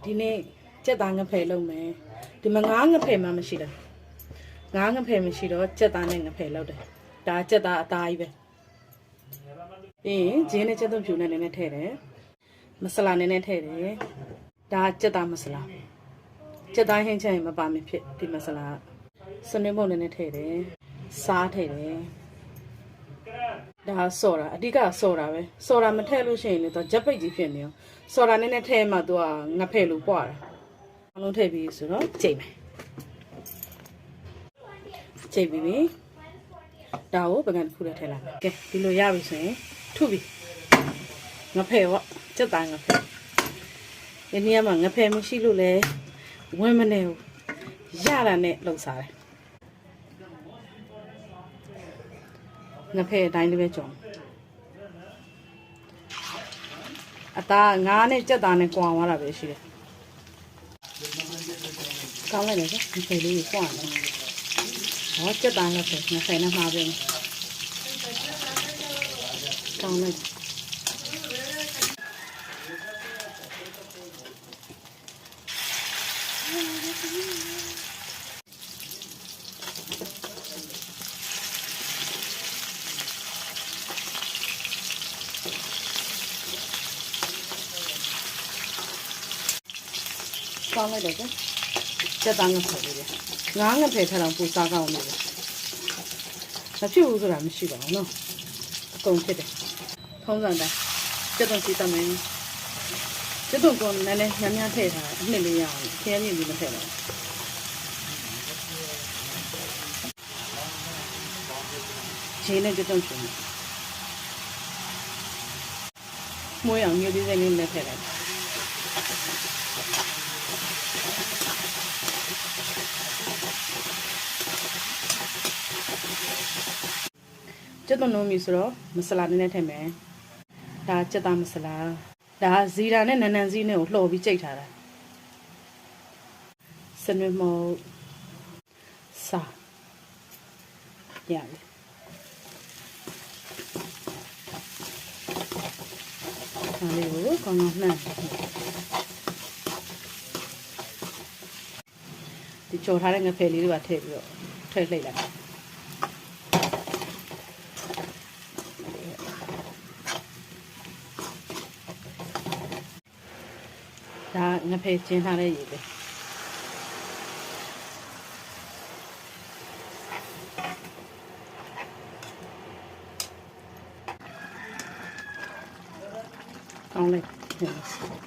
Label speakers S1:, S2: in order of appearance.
S1: ဒီနေ့ကြက်သားငဖယ်လုပ်မယ်ဒီမှာငါးငဖယ်မှမရှိတာငါးငဖယ်မရှိတော့ကြက်သားနဲ့ငဖယ်လုပ်တယ်ဒါကြက်သားအသားကြီးပဲပြီးရင်ဂျင်းနဲ့ကြက်သွန်ဖြူနဲ့နည်းနည်းထည့်တယ်မဆလာနည်းနည်းထည့်တယ်ဒါကြက်သားမဆလာကြက်သားဟင်းချက်ရင်မပါမဖြစ်ဒီမဆလာစနွေးမုံနည်းနည်းထည့်တယ်စားထည့်တယ်ဒါဆော်တာအဓိကဆော်တာပဲဆော်တာမထည့်လို့ရှိရင်လည်းတော့ဂျက်ပိတ်ကြီးဖြစ်နေရောဆော်တာနည်းနည်းထည့်မှသူကငဖယ်လို့ပွားတာအလုံးထည့်ပြီးဆိုတော့ချိန်မယ်ချိန်ပြီးပြီဒါကိုပကံတစ်ခုလည်းထည့်လိုက်မယ်ကဲဒီလိုရပြီဆိုရင်ထုပြီငဖယ်ပေါ့စက်သားငဖယ်ဒီနေ့ကမှငဖယ်မရှိလို့လဲဝင်းမနေဘူးရတာနဲ့လှုပ်စားတယ်ငဖယ်အတိုင်းလေးပဲကြော်အသားငါးနဲ့ကြက်သားနဲ့ကွာသွားတာပဲရှိတယ်ကောင်းလိုက်တယ်ကွာငဖယ်လေးကွာတယ်ဟောကြက်သားငဖယ်နဲ့မှာပဲကောင်းလိုက်ကောင်းလိုက်တယ်ကွကြက်သားငဖယ်လေးငါးငဖယ်ထထောင်ပူစားကောင်းလို့မဖြစ်ဘူးဆိုတာမရှိပါဘူးနော်အကုန်ဖြစ်တယ်ထုံးစံတိုင်းကြက်သွန်စီတမင်းကြက်သွန်ကိုနည်းနည်းညံ့ညံ့ထည့်ထားအနှစ်လေးရအောင်ခင်းမြင့်ပြီးမထည့်တော့ဂျင်းနဲ့ကြက်သွန်ရှင်မွေးအောင်မျိုးသေးသေးလေးနဲ့ထည့်လိုက်ကျက်သွန်လုံးမီဆိုတော့မဆလာနည်းနည်းထည့်မယ်ဒါကျက်သားမဆလာဒါဇီရာနဲ့နန်းနန်းစည်းနဲ့ကိုလှော်ပြီးကြိတ်ထားတာစနွေမုံစာရတယ်ဒါလေးကိုကောင်းကောင်းနှံ့ဒီကြော်ထားတဲ့ငဖယ်လေးတွေပါထည့်ပြီးတော့ထည့်လိုက်လိုက်ဒါငဖယ်ချင်းထားတဲ့ရေပဲကောင်းလိုက်